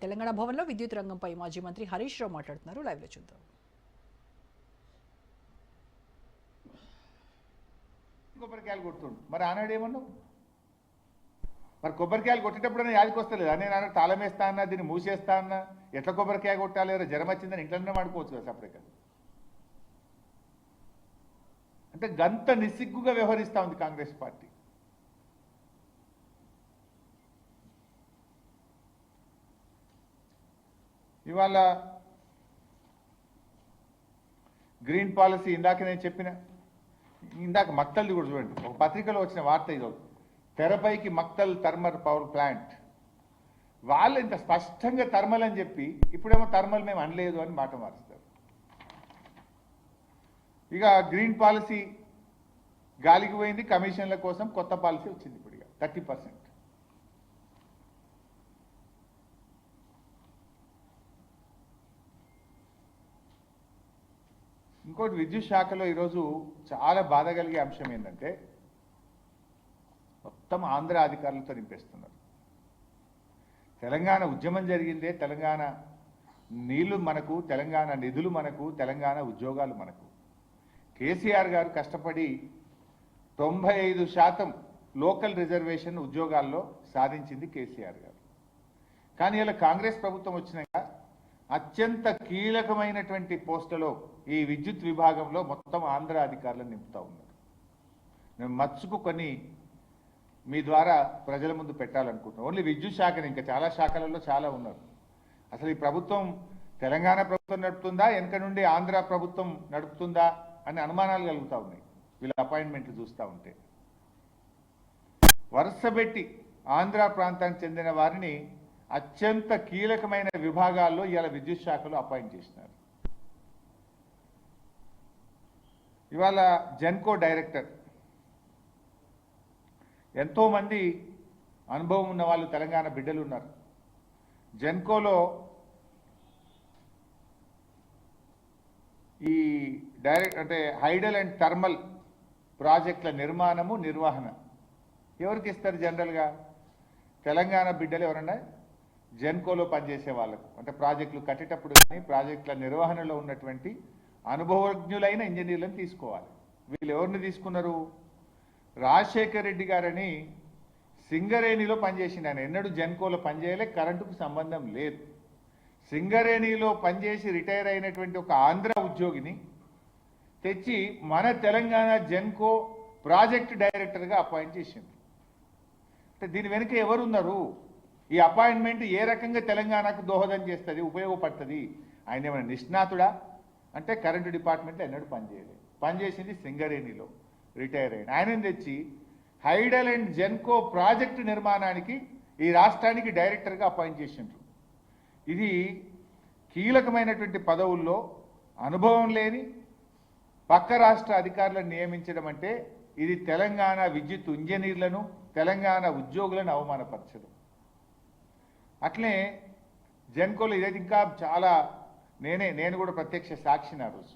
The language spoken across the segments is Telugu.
తెలంగాణ భవన్లో విద్యుత్ రంగంపై మాజీ మంత్రి హరీష్ రావు మాట్లాడుతున్నారు. లైవ్ లో చూద్దాం. కొబ్బరికాయలు కొడుతుండు మరి ఆనాడు ఏమన్నావు? మరి కొబ్బరికాయలు కొట్టేటప్పుడు యాదికి వస్తలేదు నేను ఆనాడు తాళం వేస్తా అన్నా, దీన్ని మూసేస్తా అన్నా, ఎట్లా కొబ్బరికాయ కొట్టాలి, జ్వరం వచ్చిందని ఇంట్లోనే వాడుకోవచ్చు కదా సపరేట్గా. అంటే గంత నిస్సిగ్గుగా వ్యవహరిస్తూ ఉంది కాంగ్రెస్ పార్టీ. ఇవాళ గ్రీన్ పాలసీ ఇందాక నేను చెప్పిన, ఇందాక మక్తల్ది కూడా చూడండి, ఒక పత్రికలో వచ్చిన వార్త ఇది, తెరపైకి మక్తల్ థర్మల్ పవర్ ప్లాంట్. వాళ్ళు ఇంత స్పష్టంగా థర్మల్ అని చెప్పి ఇప్పుడేమో థర్మల్ మేము అనలేదు అని మాట మారుస్తారు. ఇక గ్రీన్ పాలసీ గాలికి పోయింది, కమిషన్ల కోసం కొత్త పాలసీ వచ్చింది. ఇప్పుడు ఇక 30%. ఇంకోటి విద్యుత్ శాఖలో ఈరోజు చాలా బాధ కలిగే అంశం ఏంటంటే మొత్తం ఆంధ్ర అధికారులతో నింపేస్తున్నారు. తెలంగాణ ఉద్యమం జరిగిందే, తెలంగాణ నీళ్లు మనకు, తెలంగాణ నిధులు మనకు, తెలంగాణ ఉద్యోగాలు మనకు. కేసీఆర్ గారు కష్టపడి 95% లోకల్ రిజర్వేషన్ ఉద్యోగాల్లో సాధించింది కేసీఆర్ గారు. కానీ ఇలా కాంగ్రెస్ ప్రభుత్వం వచ్చినాక అత్యంత కీలకమైనటువంటి పోస్టులో ఈ విద్యుత్ విభాగంలో మొత్తం ఆంధ్ర అధికారులను నింపుతా ఉన్నారు. మేము మచ్చుకు కొన్ని మీ ద్వారా ప్రజల ముందు పెట్టాలనుకుంటున్నాం. ఓన్లీ విద్యుత్ శాఖని, ఇంకా చాలా శాఖలలో చాలా ఉన్నారు. అసలు ఈ ప్రభుత్వం తెలంగాణ ప్రభుత్వం నడుపుతుందా, వెనక నుండి ఆంధ్ర ప్రభుత్వం నడుపుతుందా అని అనుమానాలు కలుగుతూ ఉన్నాయి వీళ్ళ అపాయింట్మెంట్లు చూస్తూ ఉంటే. వరుసపెట్టి ఆంధ్ర ప్రాంతానికి చెందిన వారిని అత్యంత కీలకమైన విభాగాల్లో ఇవాళ విద్యుత్ శాఖలో అపాయింట్ చేసినారు. ఇవాళ జెన్కో డైరెక్టర్, ఎంతోమంది అనుభవం ఉన్న వాళ్ళు తెలంగాణ బిడ్డలు ఉన్నారు. జెన్కోలో ఈ అంటే హైడల్ అండ్ థర్మల్ ప్రాజెక్టుల నిర్మాణము, నిర్వహణ ఎవరికి ఇస్తారు? జనరల్గా తెలంగాణ బిడ్డలు ఎవరన్నా జెన్కోలో పనిచేసే వాళ్ళకు, అంటే ప్రాజెక్టులు కట్టేటప్పుడు కానీ ప్రాజెక్టుల నిర్వహణలో ఉన్నటువంటి అనుభవజ్ఞులైన ఇంజనీర్లను తీసుకోవాలి. వీళ్ళు ఎవరిని తీసుకున్నారు? రాజశేఖర్ రెడ్డి గారని సింగరేణిలో పనిచేసింది. ఆయన ఎన్నడూ జెన్కోలో పనిచేయలే, కరెంటుకు సంబంధం లేదు. సింగరేణిలో పనిచేసి రిటైర్ అయినటువంటి ఒక ఆంధ్ర ఉద్యోగిని తెచ్చి మన తెలంగాణ జెన్కో ప్రాజెక్ట్ డైరెక్టర్గా అపాయింట్ చేసింది. అంటే దీని వెనుక ఎవరున్నారు? ఈ అపాయింట్మెంట్ ఏ రకంగా తెలంగాణకు దోహదం చేస్తుంది, ఉపయోగపడుతుంది? ఆయన ఏమైనా నిష్ణాతుడా అంటే కరెంటు డిపార్ట్మెంట్లో ఎన్నడూ పనిచేయలేదు. పనిచేసింది సింగరేణిలో, రిటైర్ అయిన ఆయన తెచ్చి హైడల్ అండ్ జెన్కో ప్రాజెక్టు నిర్మాణానికి ఈ రాష్ట్రానికి డైరెక్టర్గా అపాయింట్ చేసిండ్రు. ఇది కీలకమైనటువంటి పదవుల్లో అనుభవం లేని పక్క రాష్ట్ర అధికారులను నియమించడం అంటే ఇది తెలంగాణ విద్యుత్ ఇంజనీర్లను, తెలంగాణ ఉద్యోగులను అవమానపరచడం. అట్లే జెన్కోలో ఇదైతే ఇంకా చాలా, నేను కూడా ప్రత్యక్ష సాక్షిని ఆ రోజు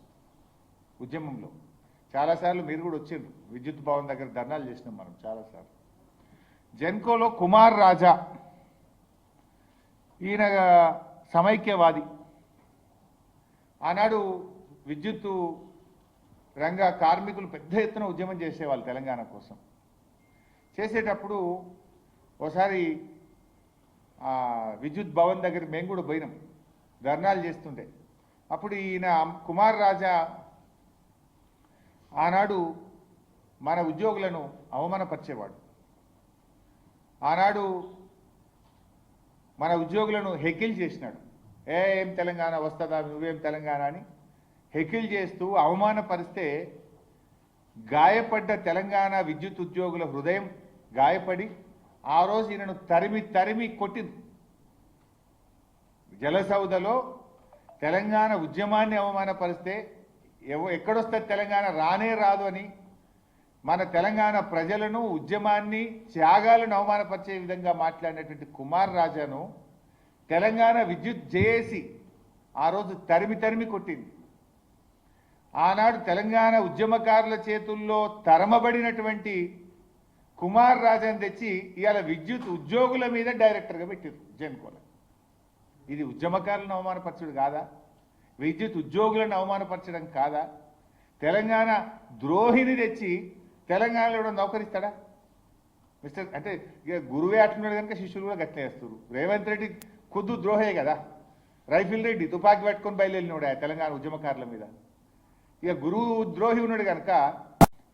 ఉద్యమంలో. చాలాసార్లు మీరు కూడా వచ్చారు, విద్యుత్ భవన్ దగ్గర ధర్నాలు చేసినాం మనం చాలాసార్లు. జెన్కోలో కుమార్ రాజా, ఈయన సమైక్యవాది. ఆనాడు విద్యుత్తు రంగ కార్మికులు పెద్ద ఎత్తున ఉద్యమం చేసేవాళ్ళు తెలంగాణ కోసం. చేసేటప్పుడు ఒకసారి విద్యుత్ భవన్ దగ్గర మేము కూడా పోయినాం, ధర్నాలు చేస్తుంటే. అప్పుడు ఈయన కుమార్ రాజా ఆనాడు మన ఉద్యోగులను అవమానపరిచేవాడు. ఆనాడు మన ఉద్యోగులను హెకిల్ చేసినాడు. ఏం తెలంగాణ వస్తుందా, నువ్వేం తెలంగాణ అని హెకిల్ చేస్తూ అవమానపరిస్తే గాయపడ్డ తెలంగాణ విద్యుత్ ఉద్యోగుల హృదయం గాయపడి ఆ రోజు ఈయనను తరిమి కొట్టింది. జలసౌదలో తెలంగాణ ఉద్యమాన్ని అవమానపరిస్తే ఎక్కడొస్తుంది తెలంగాణ, రానే రాదు అని మన తెలంగాణ ప్రజలను, ఉద్యమాన్ని, త్యాగాలను అవమానపరిచే విధంగా మాట్లాడినటువంటి కుమార్ రాజాను తెలంగాణ విద్యుత్ జేఏసీ ఆ రోజు తరిమి కొట్టింది. ఆనాడు తెలంగాణ ఉద్యమకారుల చేతుల్లో తరమబడినటువంటి కుమార్ రాజాను తెచ్చి ఇవాళ విద్యుత్ ఉద్యోగుల మీద డైరెక్టర్గా పెట్టారు జెన్కోలో. ఇది ఉద్యమకారులను అవమానపరచడం కాదా? విద్యుత్ ఉద్యోగులను అవమానపరచడం కాదా? తెలంగాణ ద్రోహిని తెచ్చి తెలంగాణలో కూడా నౌకరిస్తాడా మిస్టర్? అంటే ఇక గురువే అట్లున్నాడు కనుక శిష్యులు కూడా గట్లే వేస్తారు. రేవంత్ రెడ్డి ఖుద్దు ద్రోహే కదా. రైఫిల్ రెడ్డి తుపాకీ పట్టుకొని బయలుదేరినాడు ఆ తెలంగాణ ఉద్యమకారుల మీద. ఇక గురువు ద్రోహి ఉన్నాడు కనుక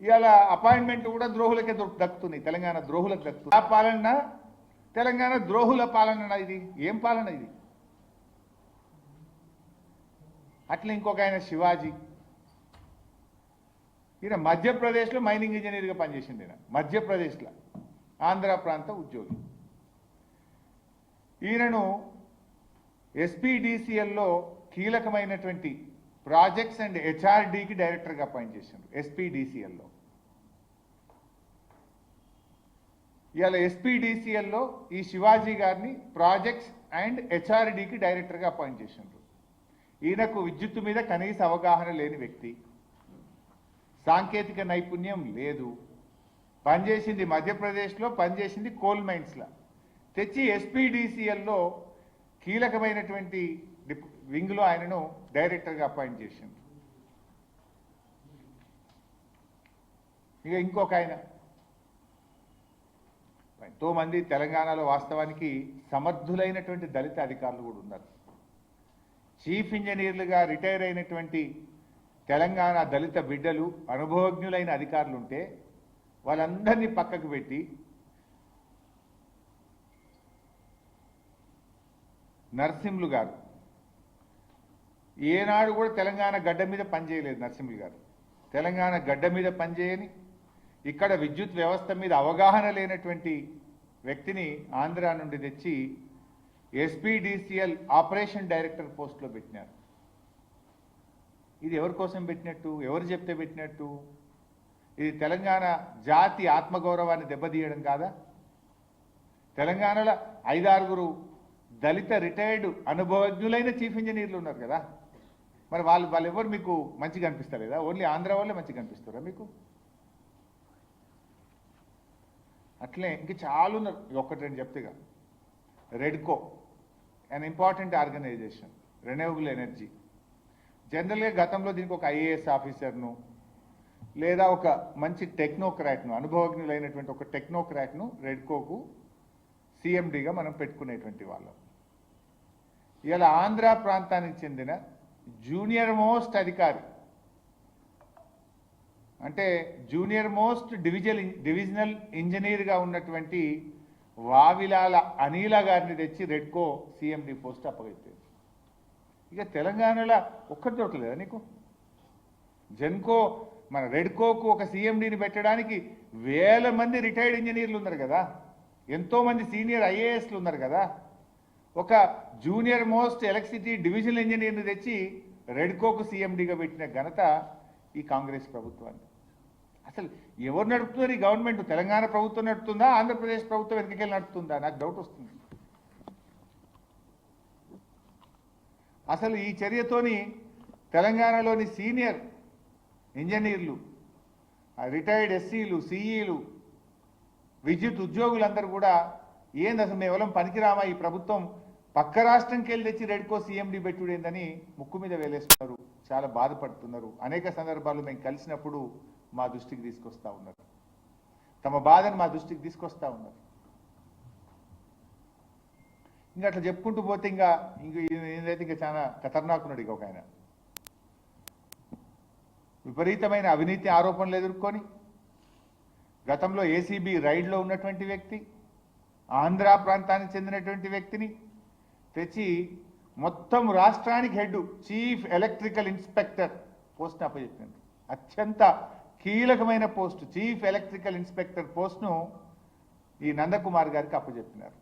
ఇవాళ అపాయింట్మెంట్ కూడా ద్రోహులకే దక్కుతున్నాయి, తెలంగాణ ద్రోహులకు దక్కుతుంది. ఆ పాలన తెలంగాణ ద్రోహుల పాలన. ఇది ఏం పాలన ఇది? అట్లా ఇంకొక ఆయన శివాజీ, ఈయన మధ్యప్రదేశ్లో మైనింగ్ ఇంజనీర్గా పనిచేసింది. ఈయన మధ్యప్రదేశ్లో ఆంధ్ర ప్రాంత ఉద్యోగి. ఈయనను ఎస్పీడీసీఎల్లో కీలకమైనటువంటి ప్రాజెక్ట్స్ అండ్ హెచ్ఆర్డీకి డైరెక్టర్గా అపాయింట్ చేసిండ్రు. ఎస్పీడీసీఎల్లో ఇవాళ ఎస్పీడీసీఎల్లో ఈ శివాజీ గారిని ప్రాజెక్ట్స్ అండ్ హెచ్ఆర్డీకి డైరెక్టర్గా అపాయింట్ చేసిండ్రు. ఈయనకు విద్యుత్తు మీద కనీస అవగాహన లేని వ్యక్తి, సాంకేతిక నైపుణ్యం లేదు, పనిచేసింది మధ్యప్రదేశ్లో, పనిచేసింది కోల్ మైన్స్లో. తెచ్చి ఎస్పీడీసీఎల్లో కీలకమైనటువంటి వింగ్లో ఆయనను డైరెక్టర్గా అపాయింట్ చేసింది. ఇక ఇంకొక ఆయన, ఎంతోమంది తెలంగాణలో వాస్తవానికి సమర్థులైనటువంటి దళిత అధికారులు కూడా ఉన్నారు. చీఫ్ ఇంజనీర్లుగా రిటైర్ అయినటువంటి తెలంగాణ దళిత బిడ్డలు, అనుభవజ్ఞులైన అధికారులు ఉంటే వాళ్ళందరినీ పక్కకు పెట్టి నరసింహులు గారు ఏనాడు కూడా తెలంగాణ గడ్డ మీద పనిచేయలేదు. నరసింహులు గారు తెలంగాణ గడ్డ మీద పనిచేయని, ఇక్కడ విద్యుత్ వ్యవస్థ మీద అవగాహన లేనటువంటి వ్యక్తిని ఆంధ్ర నుండి తెచ్చి ఎస్పీడీసీఎల్ ఆపరేషన్ డైరెక్టర్ పోస్ట్లో పెట్టినారు. ఇది ఎవరి కోసం పెట్టినట్టు? ఎవరు చెప్తే పెట్టినట్టు? ఇది తెలంగాణ జాతి ఆత్మగౌరవాన్ని దెబ్బతీయడం కాదా? తెలంగాణలో 5-6 దళిత రిటైర్డ్ అనుభవజ్ఞులైన చీఫ్ ఇంజనీర్లు ఉన్నారు కదా, మరి వాళ్ళు ఎవరు మీకు మంచిగా అనిపిస్తలేదా? ఓన్లీ ఆంధ్ర వాళ్ళే మంచిగా అనిపిస్తారా మీకు? అట్లే ఇంక చాలా ఉన్నారు. ఒకటి రెండు చెప్తేగా, Redco an important organisation, renewable energy. జనరల్గా గతంలో దీనికి ఒక ఐఏఎస్ ఆఫీసర్ను లేదా ఒక మంచి టెక్నోక్రాట్ను, అనుభవజ్ఞులైనటువంటి ఒక టెక్నోక్రాట్ను రెడ్కోకు సిఎండిగా మనం పెట్టుకునేటువంటి వాళ్ళం. ఇలా ఆంధ్ర ప్రాంతానికి చెందిన జూనియర్ మోస్ట్ అధికారి, అంటే జూనియర్ మోస్ట్ డివిజనల్ ఇంజనీర్గా ఉన్నటువంటి వావిలాల అనిల గారిని తెచ్చి రెడ్కో సిఎండి పోస్ట్ అప్పగించారు. ఇక తెలంగాణలో ఒక్కటి దొరకలేదా నీకు? జెన్కో మన రెడ్కోకు ఒక సిఎండిని పెట్టడానికి వేల మంది రిటైర్డ్ ఇంజనీర్లు ఉన్నారు కదా, ఎంతోమంది సీనియర్ ఐఏఎస్లు ఉన్నారు కదా. ఒక జూనియర్ మోస్ట్ ఎలక్ట్రిసిటీ డివిజనల్ ఇంజనీర్ని తెచ్చి రెడ్కోకు సిఎండిగా పెట్టిన ఘనత ఈ కాంగ్రెస్ ప్రభుత్వాన్ని. అసలు ఎవరు నడుపుతున్నారు ఈ గవర్నమెంట్? తెలంగాణ ప్రభుత్వం నడుపుతుందా, ఆంధ్రప్రదేశ్ ప్రభుత్వం వెనకకెళ్ళి నడుపుతుందా? నాకు డౌట్ వస్తుంది. అసలు ఈ చర్యతోని తెలంగాణలోని సీనియర్ ఇంజనీర్లు, రిటైర్డ్ ఎస్సీలు, సిఈలు, విద్యుత్ ఉద్యోగులందరూ కూడా ఏంది అసలు మేము ఎవరం పనికిరామా, ఈ ప్రభుత్వం పక్క రాష్ట్రంకి వెళ్ళి తెచ్చి రెడ్కో సిఎండి పెట్టుడేందని ముక్కు మీద వేలేస్తున్నారు, చాలా బాధపడుతున్నారు. అనేక సందర్భాలు మేము కలిసినప్పుడు మా దృష్టికి తీసుకొస్తా ఉన్నారు, తమ బాధను మా దృష్టికి తీసుకొస్తా ఉన్నారు. ఇంకా అట్లా చెప్పుకుంటూ పోతే ఏదైతే ఇంకా చాలా ఖతర్నాకున్నాడు. ఇక ఒక ఆయన విపరీతమైన అవినీతి ఆరోపణలు ఎదుర్కొని గతంలో ఏసీబీ రైడ్లో ఉన్నటువంటి వ్యక్తి, ఆంధ్ర ప్రాంతానికి చెందినటువంటి వ్యక్తిని తెచ్చి మొత్తం రాష్ట్రానికి హెడ్ చీఫ్ ఎలక్ట్రికల్ ఇన్స్పెక్టర్ పోస్ట్ని అప్పచెప్పినారు. అత్యంత కీలకమైన పోస్టు చీఫ్ ఎలక్ట్రికల్ ఇన్స్పెక్టర్ పోస్ట్ను ఈ నందకుమార్ గారికి అప్పచెప్పినారు.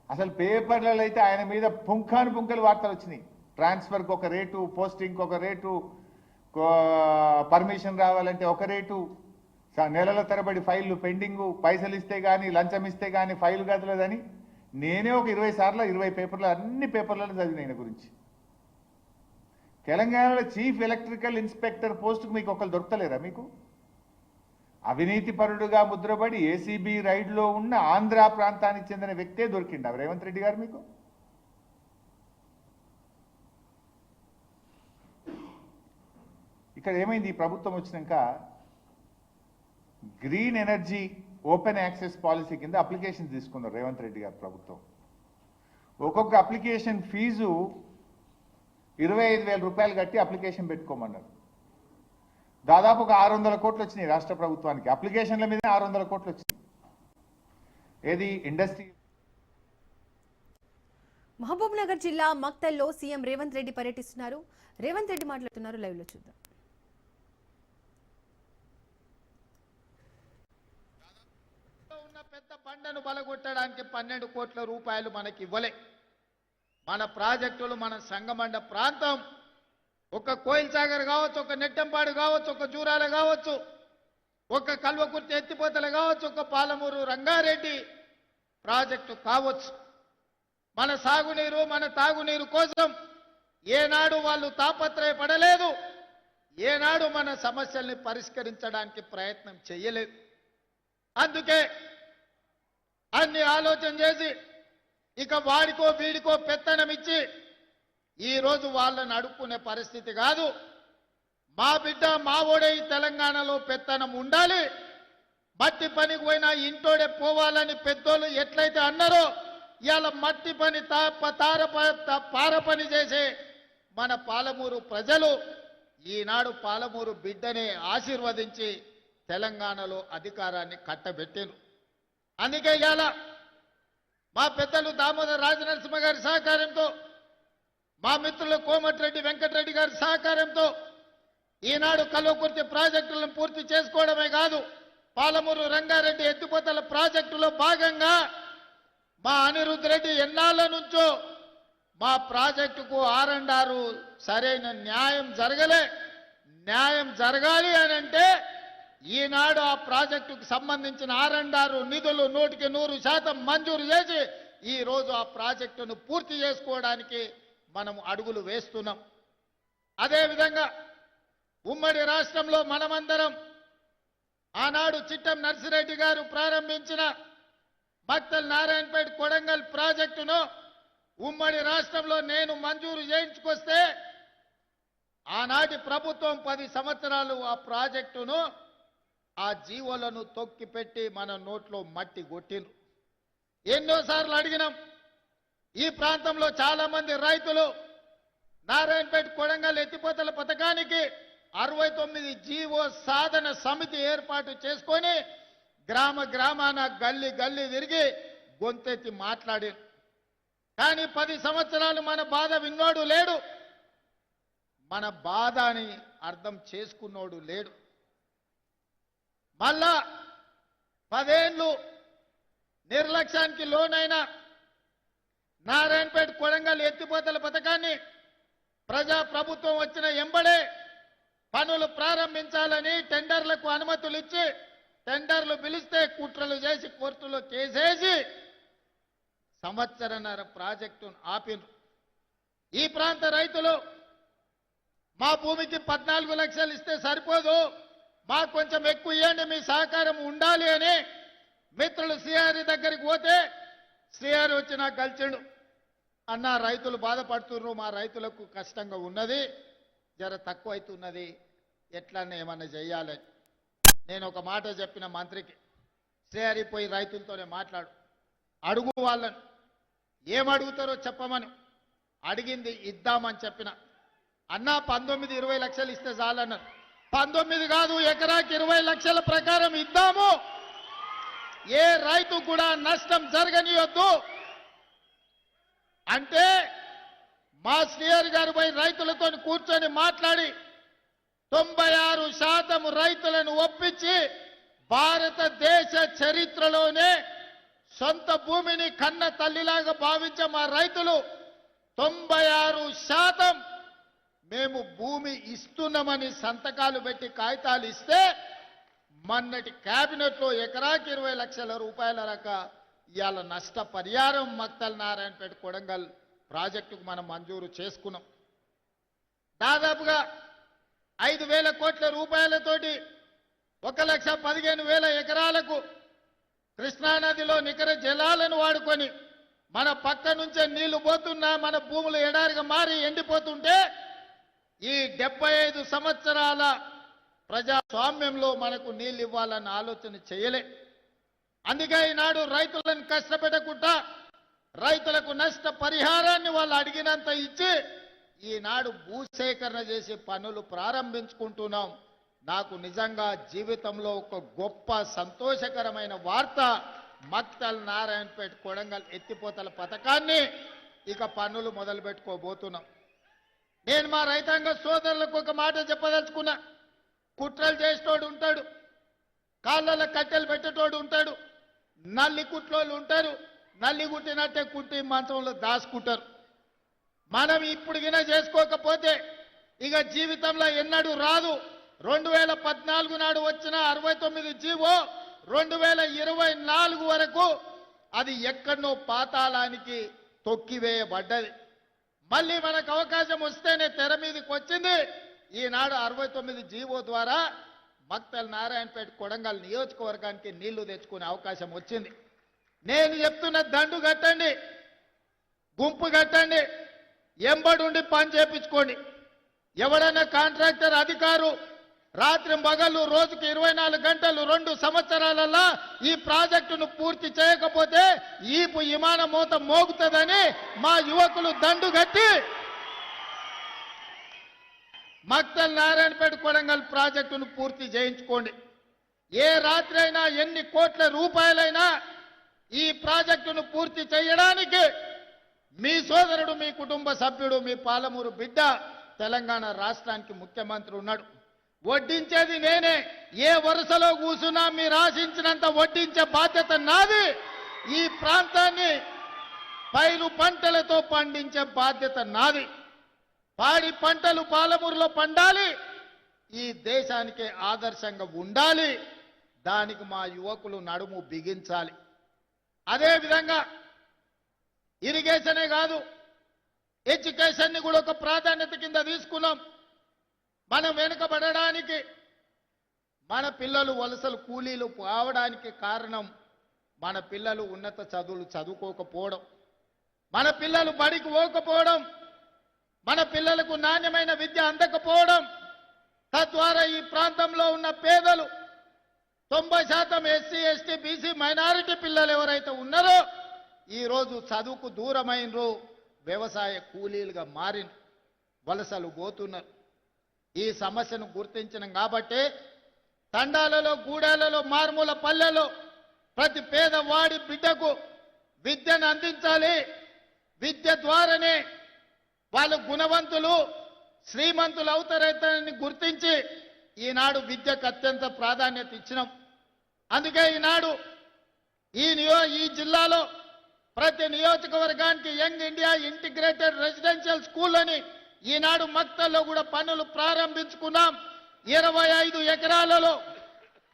అసలు పేపర్లలో అయితే ఆయన మీద పుంఖాను వార్తలు వచ్చినాయి. ట్రాన్స్ఫర్కి ఒక రేటు, పోస్టింగ్కి ఒక రేటు, పర్మిషన్ రావాలంటే ఒక రేటు, నెలల తరబడి ఫైళ్ళు పెండింగు, పైసలు ఇస్తే కానీ లంచం ఇస్తే కానీ ఫైల్ కదలదని నేనే ఒక 20 సార్లు 20 పేపర్లు అన్ని పేపర్లలో చదివిన ఆయన గురించి. తెలంగాణలో చీఫ్ ఎలక్ట్రికల్ ఇన్స్పెక్టర్ పోస్టుకు మీకు ఒకరు దొరకలేరా? మీకు అవినీతి పరుడుగా ముద్రపడి ఏసీబీ రైడ్లో ఉన్న ఆంధ్ర ప్రాంతానికి చెందిన వ్యక్తే దొరికిండా రేవంత్ రెడ్డి గారు మీకు? ఇక్కడ ఏమైంది, ఈ ప్రభుత్వం వచ్చినాక green energy open access policy కింద అప్లికేషన్ తీసుకున్నారు రేవంత్ రెడ్డి గారు ప్రభుత్వం. ఒక్కొక్క అప్లికేషన్ ఫీజు 25,000 రూపాయలు కట్టి అప్లికేషన్ పెట్టుకోమన్నారు. దాదాపు ఒక 600 కోట్లు వచ్చినాయి రాష్ట్ర ప్రభుత్వానికి, అప్లికేషన్ల మీద 600 కోట్లు వచ్చినాయి. ఏది ఇండస్ట్రీ. మహబూబ్ నగర్ జిల్లా మక్తల్లో సీఎం రేవంత్ రెడ్డి పర్యటిస్తున్నారు. రేవంత్ రెడ్డి మాట్లాడుతున్నారు, లైవ్ లో చూద్దాం. ఉన్న పెద్ద బండను బలగొట్టడానికి 12 కోట్ల రూపాయలు మనకి ఇవ్వలే. మన ప్రాజెక్టులు, మన సంగమండ ప్రాంతం, ఒక కోయిల్ సాగర్ కావచ్చు, ఒక నెట్టంపాడు కావచ్చు, ఒక జూరాల కావచ్చు, ఒక కల్వకుర్తి ఎత్తిపోతలు కావచ్చు, ఒక పాలమూరు రంగారెడ్డి ప్రాజెక్టు కావచ్చు, మన సాగునీరు, మన తాగునీరు కోసం ఏనాడు వాళ్ళు తాపత్రయపడలేదు, ఏనాడు మన సమస్యల్ని పరిష్కరించడానికి ప్రయత్నం చేయలేదు. అందుకే అన్ని ఆలోచన చేసి ఇక వాడికో వీడికో పెత్తనం ఇచ్చి ఈరోజు వాళ్ళని అడుక్కునే పరిస్థితి కాదు. మా బిడ్డ మా ఓడే ఈ తెలంగాణలో పెత్తనం ఉండాలి, మట్టి పనికి పోయినా ఇంటోడే పోవాలని పెద్దోళ్ళు ఎట్లయితే అన్నారో, ఇవాళ మట్టి పని పార పని చేసే మన పాలమూరు ప్రజలు ఈనాడు పాలమూరు బిడ్డనే ఆశీర్వదించి తెలంగాణలో అధికారాన్ని కట్టబెట్టారు. అందుకే ఇవాళ మా పెద్దలు దామోదర్ రాజనరసింహ గారి సహకారంతో, మా మిత్రులు కోమటిరెడ్డి వెంకటరెడ్డి గారి సహకారంతో ఈనాడు కల్వకుర్తి ప్రాజెక్టులను పూర్తి చేసుకోవడమే కాదు, పాలమూరు రంగారెడ్డి ఎత్తిపోతల ప్రాజెక్టులో భాగంగా మా అనిరుద్ధ్ రెడ్డి ఎన్నాళ్ళ నుంచో మా ప్రాజెక్టుకు R&R సరైన న్యాయం జరగలే. న్యాయం జరగాలి అని అంటే ఈనాడు ఆ ప్రాజెక్టుకు సంబంధించిన R&R నిధులు 100% మంజూరు చేసి ఈ రోజు ఆ ప్రాజెక్టును పూర్తి చేసుకోవడానికి మనం అడుగులు వేస్తున్నాం. అదేవిధంగా ఉమ్మడి రాష్ట్రంలో మనమందరం ఆనాడు చిట్టం నర్సిరెడ్డి గారు ప్రారంభించిన మక్తల్ నారాయణపేట కొడంగల్ ప్రాజెక్టును ఉమ్మడి రాష్ట్రంలో నేను మంజూరు చేయించుకొస్తే ఆనాటి ప్రభుత్వం 10 సంవత్సరాలు ఆ ప్రాజెక్టును, ఆ జీవోలను తొక్కిపెట్టి మన నోట్లో మట్టి కొట్టిండ్రు. ఎన్నోసార్లు అడిగినాం. ఈ ప్రాంతంలో చాలా మంది రైతులు నారాయణపేట కొడంగల్ ఎత్తిపోతల పథకానికి 69 జీవో సాధన సమితి ఏర్పాటు చేసుకొని గ్రామ గ్రామాన గల్లీ గల్లీ తిరిగి గొంతెత్తి మాట్లాడారు. కానీ 10 సంవత్సరాలు మన బాధ విన్నోడు లేడు, మన బాధని అర్థం చేసుకున్నోడు లేడు. మళ్ళా 10 ఏళ్ళు నిర్లక్ష్యానికి లోనైన నారాయణపేట కొడంగల్ ఎత్తిపోతల పథకాన్ని ప్రజా ప్రభుత్వం వచ్చిన ఎంబడే పనులు ప్రారంభించాలని టెండర్లకు అనుమతులు ఇచ్చి, టెండర్లు పిలిస్తే కుట్రలు చేసి కోర్టులో కేసేసి సంవత్సరన్నర ప్రాజెక్టును ఆపిను. ఈ ప్రాంత రైతులు మా భూమికి 14 లక్షలు ఇస్తే సరిపోదు, మాకు కొంచెం ఎక్కువ ఇవ్వండి, మీ సహకారం ఉండాలి అని మిత్రులు సిఆర్ దగ్గరికి పోతే సిఆర్ వచ్చి నాకు కలిసిండు. అన్న రైతులు బాధపడుతున్నారు, మా రైతులకు కష్టంగా ఉన్నది, జర తక్కువ అవుతున్నది, ఎట్లన్నా ఏమన్నా చెయ్యాలని. నేను ఒక మాట చెప్పిన మంత్రికి, సిఆర్ పోయి రైతులతోనే మాట్లాడు, అడుగు వాళ్ళని, ఏమడుగుతారో చెప్పమని. అడిగింది ఇద్దామని చెప్పిన. అన్న 19-20 లక్షలు ఇస్తే చాలన్నారు. 19 కాదు, ఎకరాకి 20 లక్షల ప్రకారం ఇద్దాము, ఏ రైతు కూడా నష్టం జరగనియొద్దు అంటే మా శ్రీహరి గారు పోయి రైతులతో కూర్చొని మాట్లాడి 96% రైతులను ఒప్పించి భారతదేశ చరిత్రలోనే సొంత భూమిని కన్న తల్లిలాగా భావించే మా రైతులు 96% మేము భూమి ఇస్తున్నామని సంతకాలు పెట్టి కాగితాలు ఇస్తే మొన్నటి కేబినెట్లో ఎకరాకి 20 లక్షల రూపాయల రక ఇవాళ నష్టపరిహారం మక్తల్ నారాయణపేట కొడంగల్ ప్రాజెక్టుకు మనం మంజూరు చేసుకున్నాం. దాదాపుగా 5,000 కోట్ల రూపాయలతోటి 1,15,000 ఎకరాలకు కృష్ణానదిలో నికర జలాలను వాడుకొని మన పక్క నుంచే నీళ్లు పోతున్నా మన భూములు ఎడారిగా మారి ఎండిపోతుంటే ఈ 75 సంవత్సరాల ప్రజాస్వామ్యంలో మనకు నీళ్ళు ఇవ్వాలన్న ఆలోచన చేయలే. అందుకే ఈనాడు రైతులను కష్టపెట్టకుండా రైతులకు నష్ట పరిహారాన్ని వాళ్ళు అడిగినంత ఇచ్చి ఈనాడు భూసేకరణ చేసి పనులు ప్రారంభించుకుంటున్నాం. నాకు నిజంగా జీవితంలో ఒక గొప్ప సంతోషకరమైన వార్త, మక్తల్ నారాయణపేట కొడంగల్ ఎత్తిపోతల పథకాన్ని ఇక పనులు మొదలు పెట్టుకోబోతున్నాం. నేను మా రైతాంగ సోదరులకు ఒక మాట చెప్పదలుచుకున్నా. కుట్రలు చేసేటోడు ఉంటాడు, కాళ్ళలో కట్టెలు పెట్టేటోడు ఉంటాడు, నల్లి కుట్లోళ్ళు ఉంటారు, నల్లి కుట్టినట్టే కుట్టి మంచంలో దాచుకుంటారు. మనం ఇప్పుడు గిన చేసుకోకపోతే ఇక జీవితంలో ఎన్నడూ రాదు. 2014 నాడు వచ్చిన 69 జీవో 2024 వరకు అది ఎక్కడనో పాతాళానికి తొక్కివేయబడ్డది. మళ్ళీ మనకు అవకాశం వస్తేనే తెర మీదకి వచ్చింది. ఈనాడు 69 జీవో ద్వారా మక్తల్ నారాయణపేట కొడంగల్ నియోజకవర్గానికి నీళ్లు తెచ్చుకునే అవకాశం వచ్చింది. నేను చెప్తున్న దండు కట్టండి, గుంపు కట్టండి, ఎంబడుండి పని చేపించుకోండి. ఎవడైనా కాంట్రాక్టర్ అధికారు రాత్రి పగలు రోజుకి 24 గంటలు 2 సంవత్సరాలలో ఈ ప్రాజెక్టును పూర్తి చేయకపోతే ఈపు విమాన మోత మోగుతుందని మా యువకులు దండు కట్టి మక్తల్ నారాయణపేట కొడంగల్ ప్రాజెక్టును పూర్తి చేయించుకోండి. ఏ రాత్రి అయినా ఎన్ని కోట్ల రూపాయలైనా ఈ ప్రాజెక్టును పూర్తి చేయడానికి మీ సోదరుడు, మీ కుటుంబ సభ్యుడు, మీ పాలమూరు బిడ్డ తెలంగాణ రాష్ట్రానికి ముఖ్యమంత్రి ఉన్నాడు. వడ్డించేది నేనే. ఏ వరుసలో కూర్చున్నా మీరు ఆశించినంత వడ్డించే బాధ్యత నాది. ఈ ప్రాంతాన్ని పైరు పంటలతో పండించే బాధ్యత నాది. పాడి పంటలు పాలమూరులో పండాలి, ఈ దేశానికి ఆదర్శంగా ఉండాలి. దానికి మా యువకులు నడుము బిగించాలి. అదేవిధంగా ఇరిగేషనే కాదు, ఎడ్యుకేషన్ని కూడా ఒక ప్రాధాన్యత కింద తీసుకున్నాం. మనం వెనుకబడడానికి, మన పిల్లలు వలసలు కూలీలు కావడానికి కారణం మన పిల్లలు ఉన్నత చదువులు చదువుకోకపోవడం, మన పిల్లలు బడికి పోకపోవడం, మన పిల్లలకు నాణ్యమైన విద్య అందకపోవడం. తద్వారా ఈ ప్రాంతంలో ఉన్న పేదలు 90% ఎస్సీ, ఎస్టీ, బీసీ, మైనారిటీ పిల్లలు ఎవరైతే ఉన్నారో ఈరోజు చదువుకు దూరమైనరు, వ్యవసాయ కూలీలుగా మారిన వలసలు పోతున్నారు. ఈ సమస్యను గుర్తించినాం కాబట్టి తండాలలో, గూడాలలో, మారుమూల పల్లెలో ప్రతి పేదవాడి బిడ్డకు విద్యను అందించాలి. విద్య ద్వారానే వాళ్ళు గుణవంతులు, శ్రీమంతులు అవుతారని గుర్తించి ఈనాడు విద్యకు అత్యంత ప్రాధాన్యత ఇచ్చినాం. అందుకే ఈనాడు ఈ జిల్లాలో ప్రతి నియోజకవర్గానికి young India integrated residential school అని ఈనాడు మక్తల్లో కూడా పనులు ప్రారంభించుకున్నాం. 25 ఎకరాలలో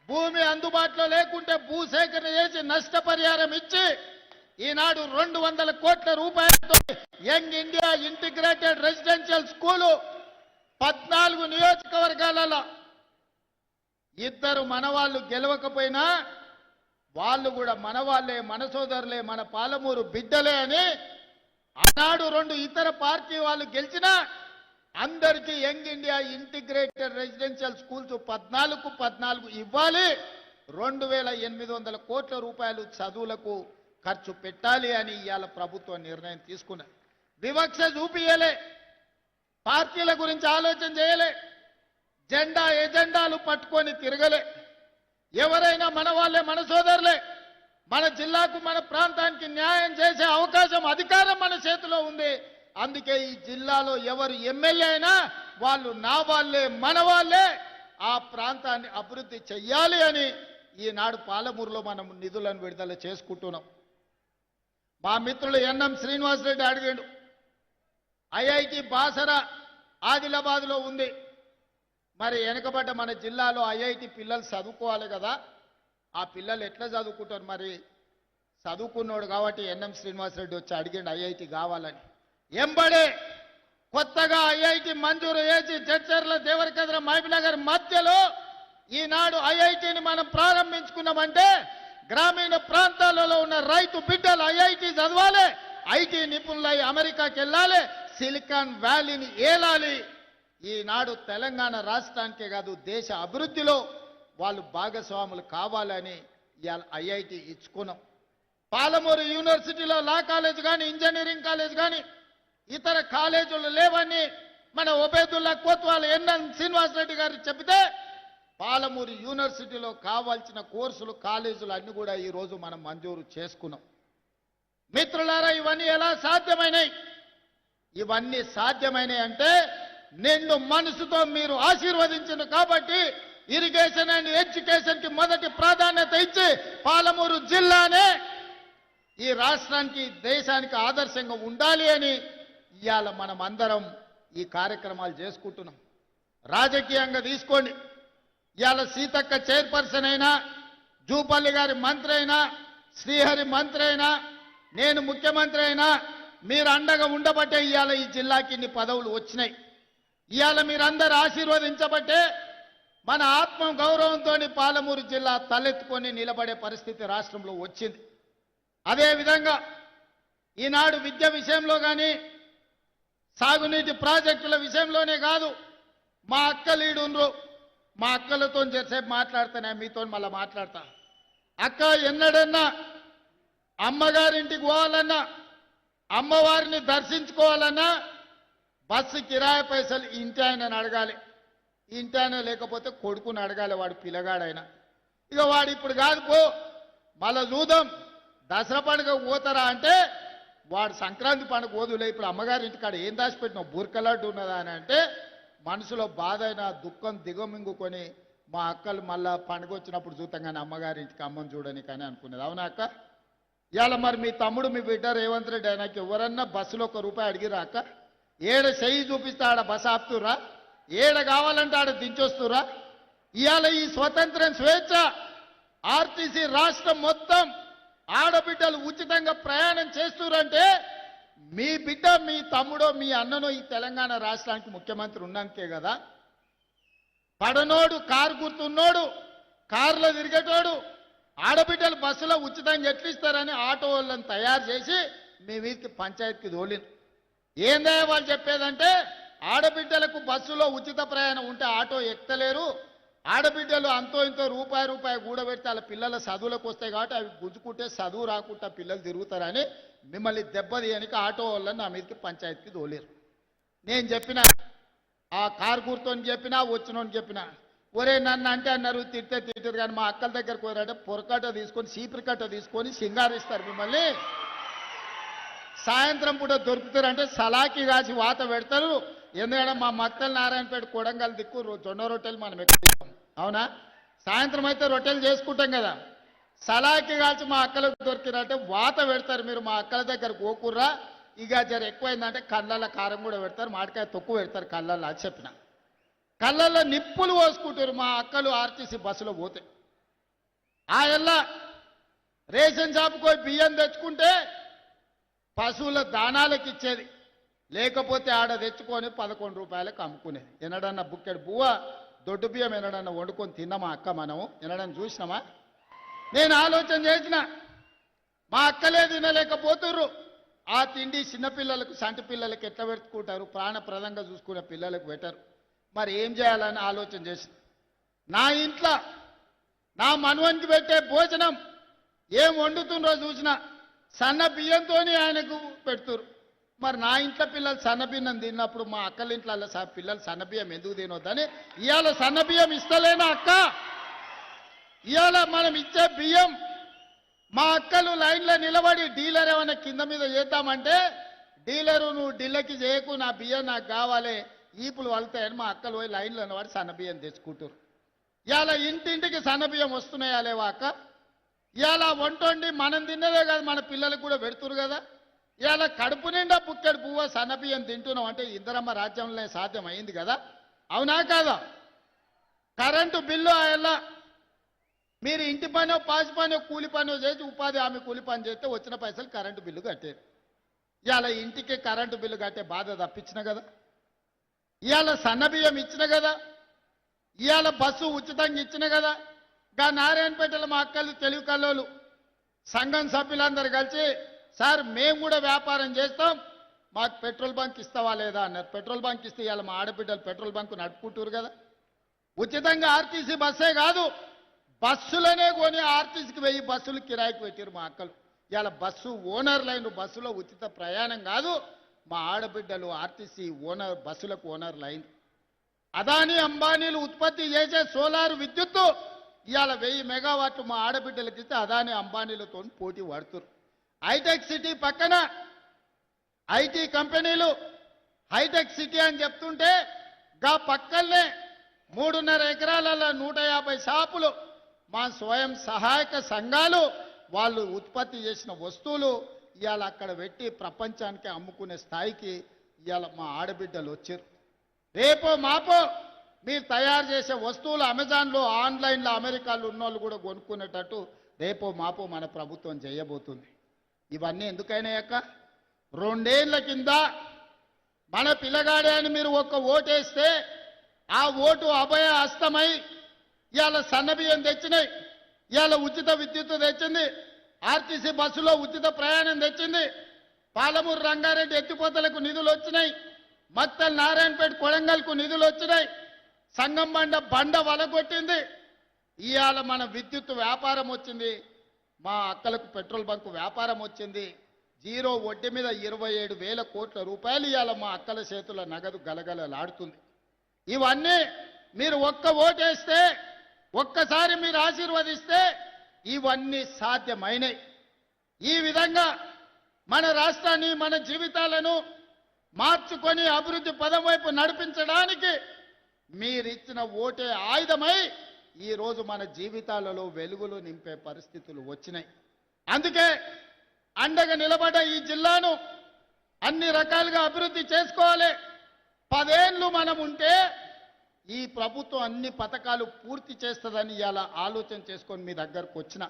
భూమి అందుబాటులో లేకుంటే భూసేకరణ చేసి నష్టపరిహారం ఇచ్చి ఈనాడు 200 కోట్ల రూపాయలతో young India integrated residential school 14 నియోజకవర్గాలలో. ఇద్దరు మనవాళ్ళు గెలవకపోయినా వాళ్ళు కూడా మనవాళ్లే, మన సోదరులే, మన పాలమూరు బిడ్డలే అని ఆనాడు 2 ఇతర పార్టీ వాళ్ళు గెలిచినా అందరికీ young India integrated residential schools 14 ఇవ్వాలి. 2800 కోట్ల రూపాయలు చదువులకు ఖర్చు పెట్టాలి అని ఇవాళ ప్రభుత్వం నిర్ణయం తీసుకున్నది. వివక్ష చూపియలే, పార్టీల గురించి ఆలోచన చేయలే, ఎజెండాలు పట్టుకొని తిరగలే. ఎవరైనా మన వాళ్ళే, మన సోదరులే. మన జిల్లాకు, మన ప్రాంతానికి న్యాయం చేసే అవకాశం, అధికారం మన చేతిలో ఉంది. అందుకే ఈ జిల్లాలో ఎవరు ఎమ్మెల్యే అయినా వాళ్ళు నా వాళ్ళే, మన వాళ్ళే. ఆ ప్రాంతాన్ని అభివృద్ధి చెయ్యాలి అని ఈనాడు పాలమూరులో మనం నిధులను విడుదల చేసుకుంటున్నాం. మా మిత్రులు ఎన్ఎం శ్రీనివాసరెడ్డి అడిగాడు, ఐఐటి బాసరా ఆదిలాబాద్లో ఉంది. మరి వెనకబడ్డ మన జిల్లాలో ఐఐటి పిల్లలు చదువుకోవాలి కదా, ఆ పిల్లలు ఎట్లా చదువుకుంటారు? మరి చదువుకున్నాడు కాబట్టి ఎన్ఎం శ్రీనివాసరెడ్డి వచ్చి అడిగాడు ఐఐటి కావాలని. ఎంబడే కొత్తగా ఐఐటి మంజూరు చేసి జడ్చర్ల, దేవరకద్ర, మహబూబ్నగర్ మధ్యలో ఈనాడు ఐఐటిని మనం ప్రారంభించుకున్నామంటే గ్రామీణ ప్రాంతాలలో ఉన్న రైతు బిడ్డలు ఐఐటి చదవాలి, ఐటీ నిపుణులై అమెరికాకి వెళ్ళాలి, సిలికాన్ వ్యాలీని ఏలాలి. ఈనాడు తెలంగాణ రాష్ట్రానికే కాదు దేశ అభివృద్ధిలో వాళ్ళు భాగస్వాములు కావాలని ఇవాళ ఐఐటి ఇచ్చుకున్నాం. పాలమూరు యూనివర్సిటీలో లా కాలేజ్ కానీ ఇంజనీరింగ్ కాలేజ్ కానీ ఇతర కాలేజీలు లేవని మన ఒబేదుల్లా కోత్వాల్ ఎన్ఎన్ శ్రీనివాసరెడ్డి గారు చెబితే పాలమూరు యూనివర్సిటీలో కావాల్సిన కోర్సులు కాలేజీలు అన్ని కూడా ఈరోజు మనం మంజూరు చేసుకున్నాం. మిత్రులారా, ఇవన్నీ ఎలా సాధ్యమైనాయి? ఇవన్నీ సాధ్యమైనాయి అంటే నిండు మనసుతో మీరు ఆశీర్వదించింది కాబట్టి ఇరిగేషన్ అండ్ ఎడ్యుకేషన్ కి మొదటి ప్రాధాన్యత ఇచ్చి పాలమూరు జిల్లానే ఈ రాష్ట్రానికి దేశానికి ఆదర్శంగా ఉండాలి అని ఇవాళ మనం అందరం ఈ కార్యక్రమాలు చేసుకుంటున్నాం. రాజకీయంగా తీసుకోండి, ఇవాళ సీతక్క చైర్పర్సన్ అయినా, జూపల్లి గారి మంత్రి అయినా, శ్రీహరి మంత్రి అయినా, నేను ముఖ్యమంత్రి అయినా మీరు అండగా ఉండబట్టే ఇవాళ ఈ జిల్లాకి ఇన్ని పదవులు వచ్చినాయి. ఇవాళ మీరందరూ ఆశీర్వదించబట్టే మన ఆత్మ గౌరవంతో పాలమూరు జిల్లా తలెత్తుకొని నిలబడే పరిస్థితి రాష్ట్రంలో వచ్చింది. అదేవిధంగా ఈనాడు విద్య విషయంలో కానీ సాగునీటి ప్రాజెక్టుల విషయంలోనే కాదు, మా అక్క లీడుండ్రు, మా అక్కలతో చేసేపు మాట్లాడుతానే, మీతో మళ్ళీ మాట్లాడతా. అక్క ఎన్నడన్నా అమ్మగారింటికి పోవాలన్నా, అమ్మవారిని దర్శించుకోవాలన్నా బస్సు కిరాయి పైసలు ఇంటి ఆయనని అడగాలి. ఇంటి ఆయన లేకపోతే కొడుకుని అడగాలి, వాడు పిల్లగాడైనా. ఇక వాడు ఇప్పుడు కాదు పో, మళ్ళా చూద్దాం దసరా పండుగ పోతారా అంటే వాడు సంక్రాంతి పండుగ పోదులే, ఇప్పుడు అమ్మగారి ఇంటికాడ ఏం దాచిపెట్టినావు బుర్కలాడ్డు ఉన్నదా అని అంటే మనసులో బాధ అయినా దుఃఖం దిగమింగుకొని మా అక్కలు మళ్ళా పండుగ వచ్చినప్పుడు చూద్దాం కానీ అమ్మగారి ఇంటికి అమ్మని చూడని కానీ అనుకునేది. అవునా అక్క? ఇవాళ మరి మీ తమ్ముడు మీ బిడ్డ రేవంత్ రెడ్డి ఆయనకి ఎవరన్నా బస్సులో ₹1 అడిగిరా అక్క? ఏడ చెయ్యి చూపిస్తే ఆడ బస్సు ఆపుతురా, ఏడ కావాలంటే ఆడ దించొస్తురా? ఇవాళ ఈ స్వతంత్రం స్వేచ్ఛ ఆర్టీసీ రాష్ట్రం మొత్తం ఆడబిడ్డలు ఉచితంగా ప్రయాణం చేస్తురంటే మీ బిడ్డ, మీ తమ్ముడో, మీ అన్ననో ఈ తెలంగాణ రాష్ట్రానికి ముఖ్యమంత్రి ఉన్నాకే కదా. పడనోడు, కారు గుర్తున్నోడు, కారులో తిరిగేటోడు ఆడబిడ్డలు బస్సులో ఉచితంగా ఎట్లు ఇస్తారని ఆటో వాళ్ళని తయారు చేసి మీ వీరికి పంచాయతీకి తోలింది. ఏందే వాళ్ళు చెప్పేదంటే ఆడబిడ్డలకు బస్సులో ఉచిత ప్రయాణం ఉంటే ఆటో ఎక్కలేరు, ఆడబిడ్డలు అంతో ఇంతో రూపాయి కూడబెడితే వాళ్ళ పిల్లల చదువులకు వస్తాయి కాబట్టి అవి గుంజుకుంటే చదువు రాకుండా పిల్లలు తిరుగుతారని మిమ్మల్ని దెబ్బతీయనికి ఆటో వాళ్ళని నా మీదకి పంచాయతీకి తోలేరు. నేను చెప్పిన ఆ కారు గుర్తోని చెప్పినా, వచ్చినోని చెప్పినా, ఒరే నన్ను అంటే అన్నారు, తిట్టారు కానీ మా అక్కల దగ్గరకు పోయారంటే పొరకట్ట తీసుకొని చీపురు కట్ట తీసుకొని సింగారిస్తారు మిమ్మల్ని. సాయంత్రం పూట దొరుకుతారంటే సలాకి కాసి వాత పెడతారు. ఎందుకంటే మా మక్తల్ నారాయణపేట కొడంగల్ దిక్కు జొన్న రొట్టెలు మనం ఎక్కువ, అవునా? సాయంత్రం అయితే రొట్టెలు చేసుకుంటాం కదా, సలాకి కాల్చి మా అక్కలకు దొరికిరంటే వాత పెడతారు. మీరు మా అక్కల దగ్గర పోకుర్రా, ఇక జర ఎక్కువైందంటే కళ్ళల్లో కారం కూడా పెడతారు, మామిడికాయ తొక్కు పెడతారు కళ్ళల్లో. అది చెప్పిన కళ్ళల్లో నిప్పులు పోసుకుంటారు మా అక్కలు ఆర్టీసీ బస్సులో పోతే. ఆ ఎల్లా రేషన్ షాపుకు పోయి బియ్యం తెచ్చుకుంటే పశువుల దానాలకు ఇచ్చేది, లేకపోతే ఆడ తెచ్చుకొని ₹11 అమ్ముకునేది. ఎన్నడన్నా బుక్కెడు బువ్వ దొడ్డు బియ్యం ఎన్నడన్నా వండుకొని తిన్నామా అక్క? మనము ఎన్నడన్నా చూసినామా? నేను ఆలోచన చేసిన, మా అక్కలే తినలేకపోతుర్రు, ఆ తిండి చిన్నపిల్లలకు, సంటి పిల్లలకు ఎట్లా పెట్టుకుంటారు? ప్రాణప్రదంగా చూసుకునే పిల్లలకు పెట్టరు. మరి ఏం చేయాలని ఆలోచన చేసిన, నా ఇంట్లో నా మనవనికి పెట్టే భోజనం ఏం వండుతుండ్రో చూసిన సన్న బియ్యంతో ఆయనకు పెడుతురు. మరి నా ఇంట్లో పిల్లలు సన్నబియ్యం తిన్నప్పుడు మా అక్కల ఇంట్లో పిల్లలు సన్నబియ్యం ఎందుకు తినొద్దని ఇవాళ సన్నబియ్యం ఇస్తలేనా అక్క? ఇవాళ మనం ఇచ్చే బియ్యం మా అక్కలు లైన్లో నిలబడి డీలర్ ఏమైనా కింద మీద చేద్దామంటే డీలరు నువ్వు ఢిల్లీకి చేయకు, నా బియ్యం నాకు కావాలి, ఈపులు వలుతాయని మా అక్కలు పోయి లైన్లో వాడి సన్నబియ్యం తెచ్చుకుంటారు. ఇవాళ ఇంటింటికి సన్నబియ్యం వస్తున్నాయా లేవా అక్క? ఇవాళ వంటండి మనం తిన్నదే కదా, మన పిల్లలకు కూడా పెడుతురు కదా. ఇవాళ కడుపు నిండా బుక్కెడు పువ్వ సన్నబియ్యం తింటున్నాం అంటే ఇందిరమ్మ రాజ్యంలో సాధ్యం అయింది కదా, అవునా కాదా? కరెంటు బిల్లు అలా మీరు ఇంటి పనో, పాసి పనో, కూలి పనో చేసి ఉపాధి హామీ కూలి పని చేస్తే వచ్చిన పైసలు కరెంటు బిల్లు కట్టారు. ఇవాళ ఇంటికి కరెంటు బిల్లు కట్టే బాధ తప్పించిన కదా, ఇవాళ సన్నబియ్యం ఇచ్చిన కదా, ఇవాళ బస్సు ఉచితంగా ఇచ్చిన కదా. గా నారాయణపేటలో మా అక్కలు తెలుగు కల్లోలు సంఘం సభ్యులందరూ కలిసి, సార్ మేము కూడా వ్యాపారం చేస్తాం, మాకు పెట్రోల్ బంక్ ఇస్తావా లేదా అన్నారు. పెట్రోల్ బంక్ ఇస్తే ఇవాళ మా ఆడబిడ్డలు పెట్రోల్ బంక్ నడుపుకుంటారు కదా. ఉచితంగా ఆర్టీసీ బస్సే కాదు, బస్సులనే కొని ఆర్టీసీకి 1000 బస్సులు కిరాయికి పెట్టారు మా అక్కలు. ఇవాళ బస్సు ఓనర్లైన బస్సులో ఉచిత ప్రయాణం కాదు, మా ఆడబిడ్డలు ఆర్టీసీ ఓనర్ బస్సులకు ఓనర్లు అయింది. అదానీ అంబానీలు ఉత్పత్తి చేసే సోలార్ విద్యుత్తు ఇవాళ 1000 మెగావాట్లు మా ఆడబిడ్డలకి ఇస్తే అదానీ అంబానీలతో పోటీ పడుతున్నారు. హైటెక్ సిటీ పక్కన ఐటీ కంపెనీలు హైటెక్ సిటీ అని చెప్తుంటే గా పక్కనే 3.5 ఎకరాలలో 150 షాపులు మా స్వయం సహాయక సంఘాలు వాళ్ళు ఉత్పత్తి చేసిన వస్తువులు ఇవాళ అక్కడ పెట్టి ప్రపంచానికి అమ్ముకునే స్థాయికి ఇవాళ మా ఆడబిడ్డలు వచ్చారు. రేపో మాపో మీరు తయారు చేసే వస్తువులు అమెజాన్లో ఆన్లైన్లో అమెరికాలో ఉన్నోళ్ళు కూడా కొనుక్కునేటట్టు రేపో మాపో మన ప్రభుత్వం చేయబోతుంది. ఇవన్నీ ఎందుకైనా అక్క 2 ఏళ్ల కింద మన పిల్లగాడే అని మీరు ఒక్క ఓటేస్తే ఆ ఓటు అభయ హస్తమై ఇవాళ సన్నబియ్యం తెచ్చినాయి, ఇవాళ ఉచిత విద్యుత్ తెచ్చింది, ఆర్టీసీ బస్సులో ఉచిత ప్రయాణం తెచ్చింది, పాలమూరు రంగారెడ్డి ఎత్తిపోతలకు నిధులు వచ్చినాయి, మక్తల్ నారాయణపేట కొడంగల్కు నిధులు వచ్చినాయి, సంగంబండ బండ వలగొట్టింది. ఇవాళ మన విద్యుత్ వ్యాపారం వచ్చింది, మా అక్కలకు పెట్రోల్ బంకు వ్యాపారం వచ్చింది. 0 వడ్డీ మీద 27,000 కోట్ల రూపాయలు ఇవాళ మా అక్కల చేతుల నగదు గలగలలాడుతుంది. ఇవన్నీ మీరు ఒక్క ఓటేస్తే, ఒక్కసారి మీరు ఆశీర్వదిస్తే ఇవన్నీ సాధ్యమైనవి. ఈ విధంగా మన రాష్ట్రాన్ని మన జీవితాలను మార్చుకొని అభివృద్ధి పదం వైపు నడిపించడానికి మీరిచ్చిన ఓటే ఆయుధమై ఈరోజు మన జీవితాలలో వెలుగులు నింపే పరిస్థితులు వచ్చినాయి. అందుకే అండగా నిలబడ్డ ఈ జిల్లాను అన్ని రకాలుగా అభివృద్ధి చేసుకోవాలి. 10 ఏళ్ళు మనం ఉంటే ఈ ప్రభుత్వం అన్ని పథకాలు పూర్తి చేస్తుందని ఇవాళ ఆలోచన చేసుకొని మీ దగ్గరకు వచ్చిన.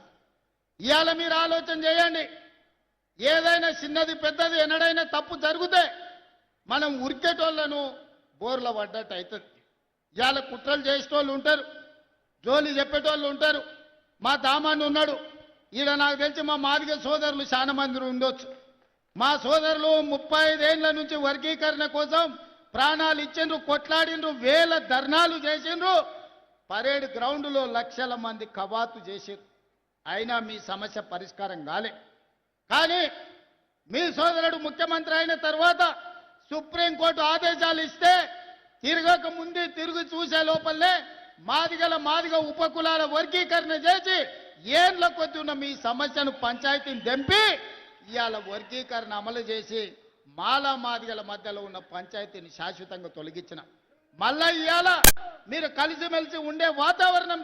ఇవాళ మీరు ఆలోచన చేయండి. ఏదైనా చిన్నది పెద్దది ఎన్నడైనా తప్పు జరిగితే మనం ఉరికేటోళ్లను బోర్ల పడ్డట్టు అవుతుంది. ఇవాళ కుట్రలు చేసేటోళ్ళు ఉంటారు, జోలి చెప్పేటోళ్ళు ఉంటారు. మా దామాన్ని ఉన్నాడు ఈడ, నాకు తెలిసి మా మాదిగ సోదరులు చాలా మంది ఉండొచ్చు. మా సోదరులు 35 ఏళ్ల నుంచి వర్గీకరణ కోసం ప్రాణాలు ఇచ్చిండ్రు, కొట్లాడిండ్రు, 1000 ధర్నాలు చేసిండ్రు, పరేడ్ గ్రౌండ్లో లక్షల మంది కవాతు చేసిండ్రు. అయినా మీ సమస్య పరిష్కారం కాలే. కానీ మీ సోదరుడు ముఖ్యమంత్రి అయిన తర్వాత సుప్రీంకోర్టు ఆదేశాలు ఇస్తే తిరగక ముందే తిరిగి చూసే లోపలనే మాదిగ ఉపకులాల వర్గీకరణ చేసి ఏళ్ల కొద్ది ఉన్న మీ సమస్యను పంచాయతీని దెంపి ఇవాళ వర్గీకరణ అమలు చేసి మాదిగల మధ్యలో ఉన్న పంచాయతీని శాశ్వతంగా తొలగించిన. మళ్ళా ఇవాళ మీరు కలిసిమెలిసి ఉండే వాతావరణం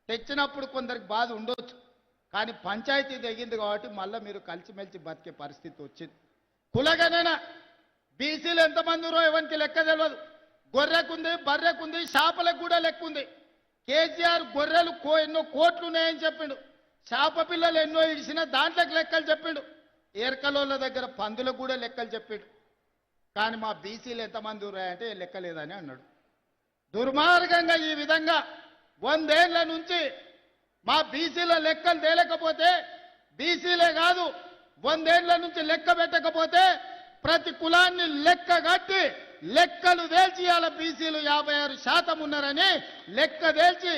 తెచ్చినప్పుడు కొందరికి బాధ ఉండొచ్చు, కానీ పంచాయతీ తెగింది కాబట్టి మళ్ళీ మీరు కలిసిమెలిసి బతికే పరిస్థితి వచ్చింది. కులగణన బీసీలు ఎంతమంది ఉన్నారో ఎవరికి లెక్క తెలియదు. గొర్రెకుంది, బర్రెకుంది, చేపలకు కూడా లెక్కుంది. కేసీఆర్ గొర్రెలు ఎన్నో కోట్లు ఉన్నాయని చెప్పిండు, చేప పిల్లలు ఎన్నో ఇడిసిన దాంట్లోకి లెక్కలు చెప్పిండు, ఏర్కలోళ్ళ దగ్గర పందులకు కూడా లెక్కలు చెప్పిండు. కానీ మా బీసీలు ఎంతమంది ఉన్నాయంటే లెక్కలేదని అన్నాడు. దుర్మార్గంగా ఈ విధంగా 100 ఏళ్ల నుంచి మా బీసీల లెక్కలు తేలకపోతే, బీసీలే కాదు 100 ఏళ్ల నుంచి లెక్క పెట్టకపోతే ప్రతి కులాన్ని లెక్క కట్టి లెక్కలు తేల్చి ఇవాళ బీసీలు 56% ఉన్నారని లెక్క తేల్చి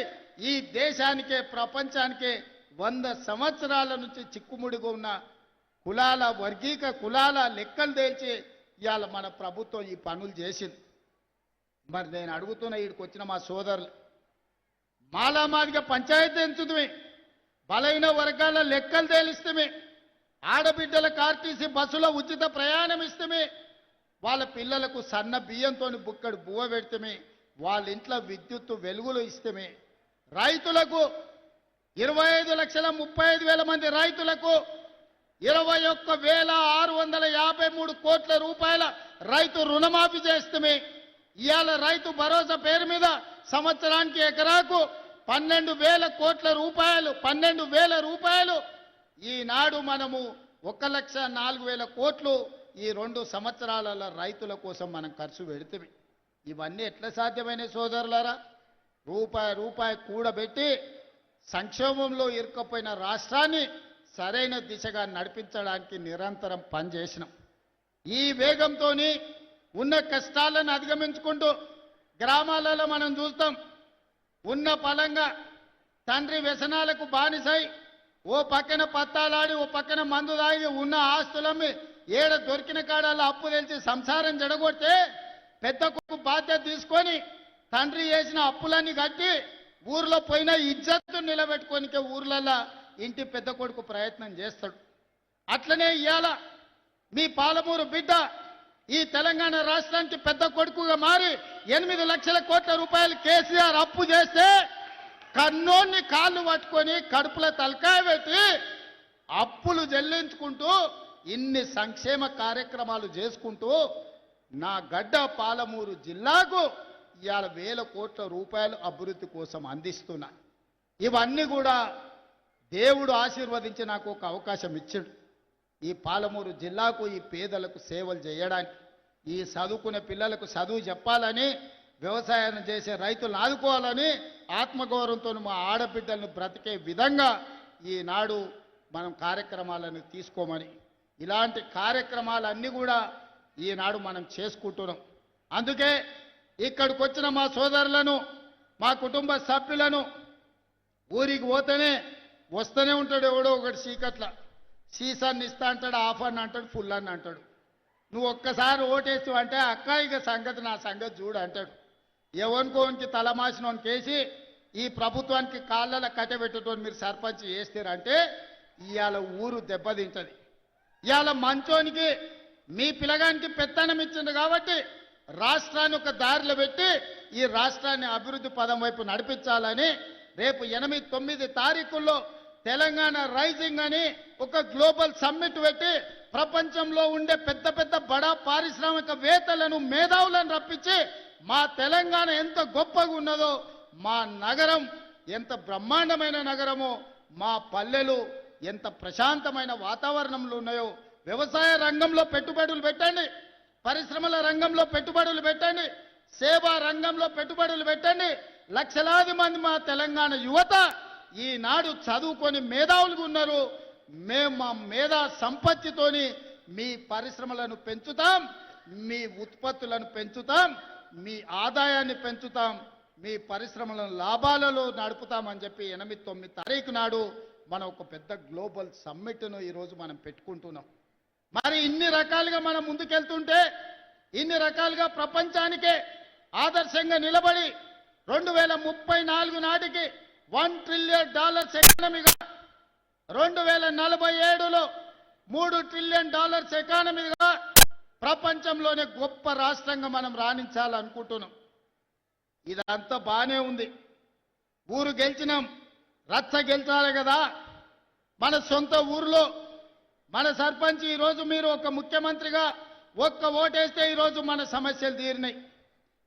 ఈ దేశానికే ప్రపంచానికే 100 సంవత్సరాల నుంచి చిక్కుముడిగా ఉన్న కులాల కులాల లెక్కలు తేల్చి ఇవాళ మన ప్రభుత్వం ఈ పనులు చేసింది. మరి నేను అడుగుతున్న వీడికి వచ్చిన మా సోదరులు, మాదిగా పంచాయతీ ఎంచుతుంది, బలైన వర్గాల లెక్కలు తేలిస్తే, ఆడబిడ్డలకు ఆర్టీసీ బస్సులో ఉచిత ప్రయాణం ఇస్తే, వాళ్ళ పిల్లలకు సన్న బియ్యంతో బుక్కడు బువ్వ పెడితే, వాళ్ళ ఇంట్లో విద్యుత్తు వెలుగులు ఇస్తే, రైతులకు 25,35,000 మంది రైతులకు 21,653 కోట్ల రూపాయల రైతు రుణమాఫీ చేస్తే, ఇవాళ రైతు భరోసా పేరు మీద సంవత్సరానికి ఎకరాకు 12,000 కోట్ల రూపాయలు, 12,000 రూపాయలు ఈనాడు మనము 1,04,000 కోట్లు ఈ 2 సంవత్సరాల రైతుల కోసం మనం ఖర్చు పెడితే, ఇవన్నీ ఎట్లా సాధ్యమైన సోదరులారా? రూపాయి కూడబెట్టి సంక్షేమంలో ఇరుక్కుపోయిన రాష్ట్రాన్ని సరైన దిశగా నడిపించడానికి నిరంతరం పనిచేసినాం. ఈ వేగంతో ఉన్న కష్టాలను అధిగమించుకుంటూ గ్రామాలలో మనం చూస్తాం. ఉన్న పలంగా తండ్రి వ్యసనాలకు బానిసై ఓ పక్కన పత్తాలాడి ఓ పక్కన మందు తాగి ఉన్న ఆస్తులమ్మి ఏడ దొరికిన కాడాల అప్పు తెలిసి సంసారం జడగొడితే పెద్ద కొడుకు బాధ్యత తీసుకొని తండ్రి చేసిన అప్పులన్నీ కట్టి ఊర్లో పోయిన ఇజ్జత్తు నిలబెట్టుకోనికే ఊర్లలో ఇంటి పెద్ద కొడుకు ప్రయత్నం చేస్తాడు. అట్లనే ఇవాళ మీ పాలమూరు బిడ్డ ఈ తెలంగాణ రాష్ట్రానికి పెద్ద కొడుకుగా మారి 8 లక్షల కోట్ల రూపాయలు కేసీఆర్ అప్పు చేస్తే కన్నోన్ని కాళ్ళు పట్టుకొని కడుపులో తలకాయ పెట్టి అప్పులు చెల్లించుకుంటూ ఇన్ని సంక్షేమ కార్యక్రమాలు చేసుకుంటూ నా గడ్డ పాలమూరు జిల్లాకు ఇవాళ 1000 కోట్ల రూపాయలు అభివృద్ధి కోసం అందిస్తున్నా. ఇవన్నీ కూడా దేవుడు ఆశీర్వదించి నాకు ఒక అవకాశం ఇచ్చాడు. ఈ పాలమూరు జిల్లాకు ఈ పేదలకు సేవలు చేయడానికి, ఈ చదువుకునే పిల్లలకు చదువు చెప్పాలని, వ్యవసాయం చేసే రైతులను ఆదుకోవాలని ఆత్మగౌరవంతో మా ఆడబిడ్డలను బ్రతికే విధంగా ఈనాడు మనం కార్యక్రమాలను తీసుకోమని, ఇలాంటి కార్యక్రమాలన్నీ కూడా ఈనాడు మనం చేసుకుంటున్నాం. అందుకే ఇక్కడికి వచ్చిన మా సోదరులను, మా కుటుంబ సభ్యులను ఊరికి పోతేనే వస్తూనే ఉంటాడు ఎవడో ఒకటి చీకట్ల. సీసాన్ని ఇస్తా అంటాడు, ఆఫ్ అని అంటాడు, ఫుల్ అని అంటాడు. నువ్వు ఒక్కసారి ఓటేస్తావు అంటే అక్క ఇక సంగతి నా సంగతి చూడు అంటాడు. ఎవరికోనికి తలమాసినోని కేసి ఈ ప్రభుత్వానికి కాళ్ళలో కట్టబెట్టేటోని మీరు సర్పంచ్ చేస్తారంటే ఇవాళ ఊరు దెబ్బతింటది. ఇవాళ మంచోనికి మీ పిల్లగానికి పెత్తనం ఇచ్చింది కాబట్టి రాష్ట్రాన్ని ఒక దారిలో పెట్టి ఈ రాష్ట్రాన్ని అభివృద్ధి పదం వైపు నడిపించాలని రేపు 8-9 తారీఖుల్లో తెలంగాణ రైజింగ్ అని ఒక గ్లోబల్ సమ్మిట్ పెట్టి ప్రపంచంలో ఉండే పెద్ద పెద్ద బడా పారిశ్రామికవేత్తలను, మేధావులను రప్పించి మా తెలంగాణ ఎంత గొప్పగా ఉన్నదో, మా నగరం ఎంత బ్రహ్మాండమైన నగరమో, మా పల్లెలు ఎంత ప్రశాంతమైన వాతావరణంలో ఉన్నాయో, వ్యవసాయ రంగంలో పెట్టుబడులు పెట్టండి, పరిశ్రమల రంగంలో పెట్టుబడులు పెట్టండి, సేవా రంగంలో పెట్టుబడులు పెట్టండి. లక్షలాది మంది మా తెలంగాణ యువత ఈనాడు చదువుకొని మేధావులుగా ఉన్నారు. మేము మా మేధా సంపత్తితోని మీ పరిశ్రమలను పెంచుతాం, మీ ఉత్పత్తులను పెంచుతాం, మీ ఆదాయాన్ని పెంచుతాం, మీ పరిశ్రమలను లాభాలలో నడుపుతామని చెప్పి 8-9 తారీఖు నాడు మనం ఒక పెద్ద గ్లోబల్ సమ్మిట్ను ఈరోజు మనం పెట్టుకుంటున్నాం. మరి ఇన్ని రకాలుగా మనం ముందుకెళ్తుంటే, ఇన్ని రకాలుగా ప్రపంచానికే ఆదర్శంగా నిలబడి 2034 నాటికి $1 ట్రిలియన్ ఎకానమీగా, 2047లో $3 ట్రిలియన్ ఎకానమీగా ప్రపంచంలోనే గొప్ప రాష్ట్రంగా మనం రాణించాలనుకుంటున్నాం. ఇదంతా బానే ఉంది. ఊరు గెలిచినాం, రచ్చ గెలిచాలి కదా. మన సొంత ఊరిలో మన సర్పంచ్ ఈరోజు మీరు ఒక ముఖ్యమంత్రిగా ఒక్క ఓటేస్తే ఈరోజు మన సమస్యలు తీరినాయి.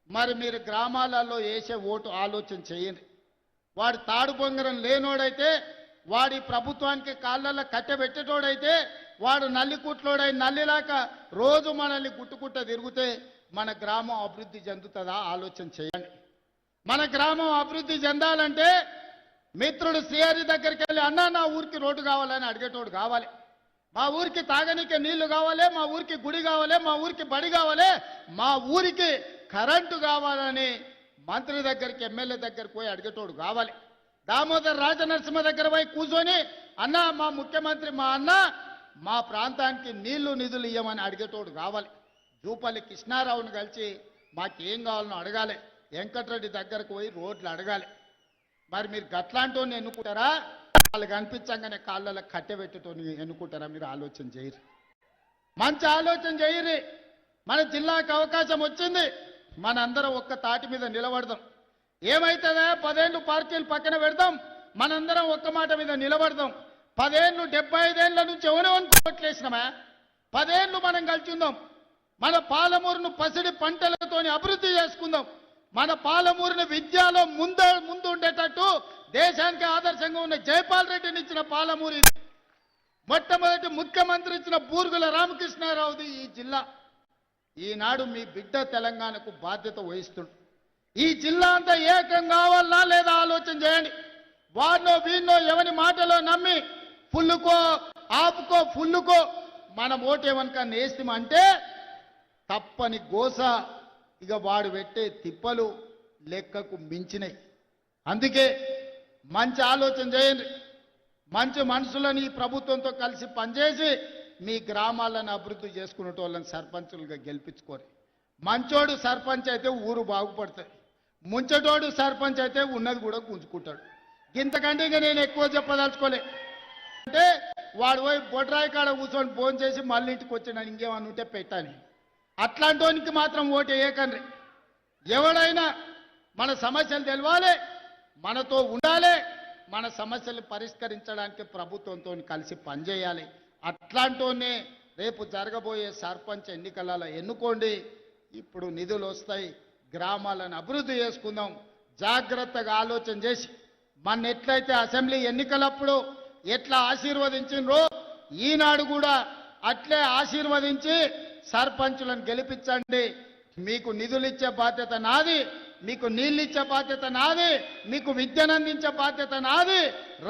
మరి మీరు గ్రామాలలో వేసే ఓటు ఆలోచన చేయండి. వాడు తాడు బొంగరం లేనోడైతే, వాడి ప్రభుత్వానికి కాళ్ళల్లో కట్టెబెట్టేటోడైతే, వాడు నల్లికుట్లోడై నల్లిలాక రోజు మనల్ని గుట్టుకుట్ట తిరిగితే మన గ్రామం అభివృద్ధి చెందుతుందా ఆలోచన చేయండి. మన గ్రామం అభివృద్ధి చెందాలంటే మిత్రుడు శ్రీహరి దగ్గరికి వెళ్ళి అన్నా నా ఊరికి రోడ్డు కావాలని అడిగేటోడు కావాలి, మా ఊరికి తాగనీకే నీళ్లు కావాలి, మా ఊరికి గుడి కావాలి, మా ఊరికి బడి కావాలి, మా ఊరికి కరెంటు కావాలని మంత్రి దగ్గరికి, ఎమ్మెల్యే దగ్గరికి పోయి అడిగేటోడు కావాలి. దామోదర్ రాజనరసింహ దగ్గర పోయి కూర్చొని అన్నా మా ముఖ్యమంత్రి మా అన్న మా ప్రాంతానికి నీళ్లు నిధులు ఇవ్వమని అడిగేటోడు కావాలి. జూపల్లి కృష్ణారావును కలిసి మాకేం కావాలనో అడగాలి, వెంకటరెడ్డి దగ్గరకు పోయి రోడ్లు అడగాలి. మరి మీరు గట్లాంటోని ఎన్నుకుంటారా, వాళ్ళు కనిపించగానే కాళ్ళలో కట్టెబెట్టేటోని ఎన్నుకుంటారా? మీరు ఆలోచన చేయరు, మంచి ఆలోచన చేయరు. మన జిల్లాకు అవకాశం వచ్చింది, మనందరం ఒక్క తాటి మీద నిలబడదాం. ఏమైతుందా 10 ఏళ్ళు పార్టీలు పక్కన పెడదాం, మనందరం ఒక్క మాట మీద నిలబడదాం. 10 ఏళ్ళు 75 ఏళ్ళ నుంచి ఎవరెవరిని కోట్లేసినామా, 10 ఏళ్ళు మనం కలిసి ఉందాం. మన పాలమూరును పసిడి పంటలతోని అభివృద్ధి చేసుకుందాం. మన పాలమూరుని విద్యలో ముందు ఉండేటట్టు దేశానికి ఆదర్శంగా ఉన్న జైపాల్ రెడ్డిని ఇచ్చిన పాలమూరు ఇది. మొట్టమొదటి ముఖ్యమంత్రి ఇచ్చిన బూర్గుల రామకృష్ణారావుది ఈ జిల్లా. ఈనాడు మీ బిడ్డ తెలంగాణకు బాధ్యత వహిస్తుంది. ఈ జిల్లా అంతా ఏకం కావాలా లేదా ఆలోచన చేయండి. వారినో వీరినో ఎవరి మాటలో నమ్మి ఫుల్లుకో ఆపుకో ఫుల్లుకో మనం ఓటేమనుక నేస్తామంటే తప్పని గోస, ఇక వాడు పెట్టే తిప్పలు లెక్కకు మించినాయి. అందుకే మంచి ఆలోచన చేయండి, మంచి మనుషులని ఈ ప్రభుత్వంతో కలిసి పనిచేసి మీ గ్రామాలను అభివృద్ధి చేసుకునేటోళ్ళని సర్పంచులుగా గెలిపించుకోరు. మంచోడు సర్పంచ్ అయితే ఊరు బాగుపడుతుంది, ముంచటోడు సర్పంచ్ అయితే ఉన్నది కూడా గుంజుకుంటాడు. ఇంతకంటే ఇక నేను ఎక్కువ చెప్పదలుచుకోలే. అంటే వాడు పోయి బొడ్రాయి కాడ కూర్చొని ఫోన్ చేసి మళ్ళీ ఇంటికి వచ్చిన ఇంకేమన్నా ఉంటే పెట్టాలి. అట్లాంటి వానికి మాత్రం ఓటు వేయకండి. ఎవడైనా మన సమస్యలు తెలవాలి, మనతో ఉండాలి, మన సమస్యలు పరిష్కరించడానికి ప్రభుత్వంతో కలిసి పనిచేయాలి. అట్లాంటోనే రేపు జరగబోయే సర్పంచ్ ఎన్నికలలో ఎన్నుకోండి. ఇప్పుడు నిధులు వస్తాయి, గ్రామాలను అభివృద్ధి చేసుకుందాం. జాగ్రత్తగా ఆలోచన చేసి మన ఎట్లయితే అసెంబ్లీ ఎన్నికలప్పుడు ఎట్లా ఆశీర్వదించిండ్రో ఈనాడు కూడా అట్లే ఆశీర్వదించి సర్పంచులను గెలిపించండి. మీకు నిధులు ఇచ్చే బాధ్యత నాది, మీకు నీళ్ళు ఇచ్చే బాధ్యత నాది, మీకు విద్యను అందించే బాధ్యత నాది,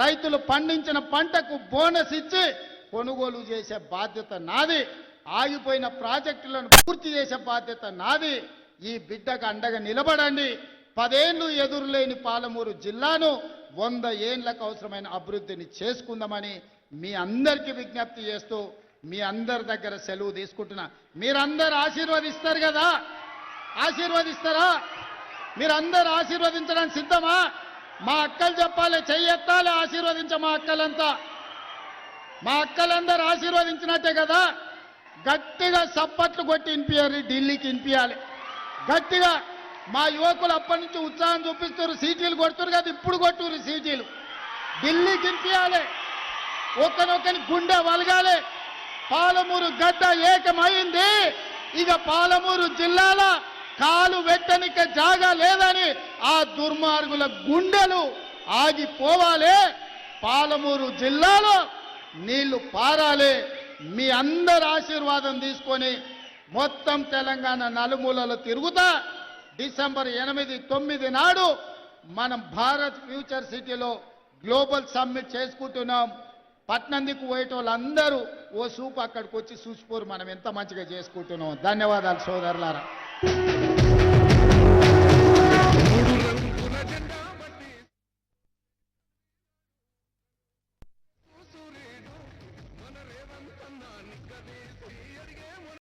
రైతులు పండించిన పంటకు బోనస్ ఇచ్చి కొనుగోలు చేసే బాధ్యత నాది, ఆగిపోయిన ప్రాజెక్టులను పూర్తి చేసే బాధ్యత నాది. ఈ బిడ్డకు అండగా నిలబడండి. 10 ఏళ్ళు ఎదురులేని పాలమూరు జిల్లాను 100 ఏళ్లకు అవసరమైన అభివృద్ధిని చేసుకుందామని మీ అందరికీ విజ్ఞప్తి చేస్తూ మీ అందరి దగ్గర సెలవు తీసుకుంటున్నా. మీరందరూ ఆశీర్వదిస్తారు కదా, ఆశీర్వదిస్తారా? మీరందరూ ఆశీర్వదించడానికి సిద్ధమా? మా అక్కలు చెప్పాలి, చెయ్యెత్తాలి, ఆశీర్వదించ మా అక్కలంతా. మా అక్కలందరూ ఆశీర్వదించినట్టే కదా. గట్టిగా సప్పట్లు కొట్టి వినిపించాలి, ఢిల్లీకి వినిపించాలి గట్టిగా. మా యువకులు అప్పటి నుంచి ఉత్సాహం చూపిస్తారు, సీటీలు కొడుతున్నారు కదా, ఇప్పుడు కొట్టురు సీటీలు. ఢిల్లీకి వినిపించాలి, ఒకనొకని గుండె వలగాలి. పాలమూరు గడ్డ ఏకమైంది. ఇక పాలమూరు జిల్లాల కాలు వెట్టనిక జాగా లేదని ఆ దుర్మార్గుల గుండెలు ఆగిపోవాలి. పాలమూరు జిల్లాలో నీళ్లు పారాలి. మీ అందరి ఆశీర్వాదం తీసుకొని మొత్తం తెలంగాణ నలుమూలలో తిరుగుతా డిసెంబర్ 8, 9 నాడు మనం భారత్ ఫ్యూచర్ సిటీలో గ్లోబల్ సమ్మిట్ చేసుకుంటున్నాం. పట్నందికు పోయేటోళ్ళందరూ ఓ సూపు అక్కడికి వచ్చి చూసిపోరు మనం ఎంత మంచిగా చేసుకుంటున్నాం. ధన్యవాదాలు సోదరులారా.